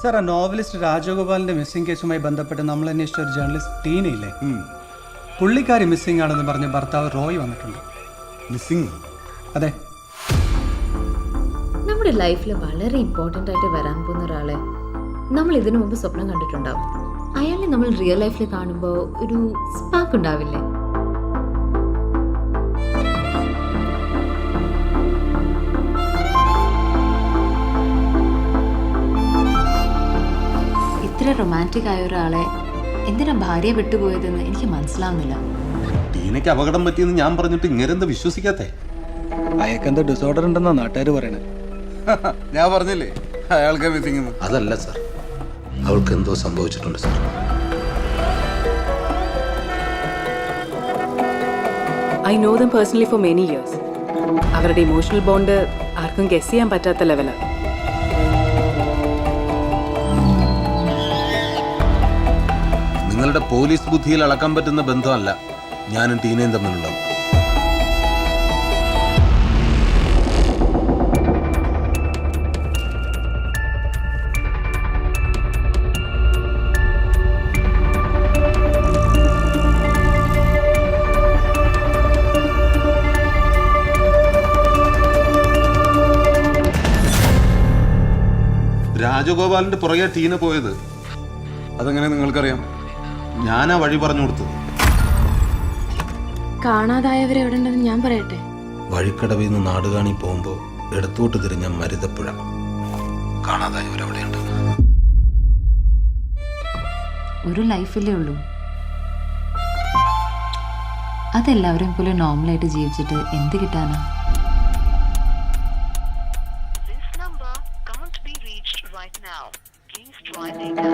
Sir, ആ novelist രാജഗോപാലിന്റെ missing കേസുമായി ബന്ധപ്പെട്ട് നമ്മൾ അന്വേഷിച്ച ഒരു ജേർണലിസ്റ്റ് ടീനയില്ലേ, പുള്ളിക്കാരി മിസ്സിംഗ് ആണെന്ന് പറഞ്ഞ് ഭർത്താവ് റോയ് വന്നിട്ടുണ്ട്. മിസ്സിംഗ്? അതെ. നമ്മുടെ ലൈഫിൽ വളരെ ഇമ്പോർട്ടൻ്റ് ആയിട്ട് വരാൻ പോകുന്ന ഒരാളെ നമ്മൾ ഇതിനു മുമ്പ് സ്വപ്നം കണ്ടിട്ടുണ്ടാവും. അയാളെ നമ്മൾ റിയൽ ലൈഫിൽ കാണുമ്പോൾ ഒരു സ്പാർക്ക് ഉണ്ടാവില്ലേ? ഇത്ര റൊമാൻറ്റിക് ആയ ഒരാളെ എന്തിനാ ഭാര്യ വിട്ടുപോയതെന്ന് എനിക്ക് മനസ്സിലാവുന്നില്ല. ടീനയ്ക്ക് അപകടം പറ്റിയെന്ന് ഞാൻ പറഞ്ഞിട്ട് ഇങ്ങനെന്താ വിശ്വസിക്കാത്തെ? അയാൾക്കെന്തോ ഡിസോർഡർ ഉണ്ടെന്നാ നാട്ടുകാർ പറയണേ. ഞാൻ പറഞ്ഞില്ലേ അയാൾക്ക് മിസ്സിംഗ്. അതല്ല സാർ, അവൾക്ക് എന്തോ സംഭവിച്ചിട്ടുണ്ട് sir. I know them personally for many years. അവരുടെ ഇമോഷണൽ ബോണ്ട് ആർക്കും ഗസ് ചെയ്യാൻ പറ്റാത്ത ലെവലാണ്. നിങ്ങളുടെ പോലീസ് ബുദ്ധിയിൽ അളക്കാൻ പറ്റുന്ന ബന്ധമല്ല ഞാനും ടീനയും തമ്മിലുള്ളത്. രാജഗോപാലിന്റെ പുറകെ ടീന പോയത് അതെങ്ങനെ നിങ്ങൾക്കറിയാം? ഞാനാ വഴി പറഞ്ഞു കൊടുത്തത്. കാണാതായവരെ എവിടെ ഉണ്ടെന്ന് ഞാൻ പറയട്ടെ. വഴിക്കടവിൽ നിന്ന് നാടുകാണി പോകുമ്പോൾ ഇടത്തോട്ട് തിരിഞ്ഞ മരുതപ്പുഴ. കാണാതായവരവിടെയുണ്ട്. ഒരു ലൈഫല്ലേ ഉള്ളൂ. അതെല്ലാവരെയും പോലെ നോർമലായിട്ട് ജീവിച്ചിട്ട് എന്ത് കിട്ടാനാ? This number can't be reached right now. Please try later.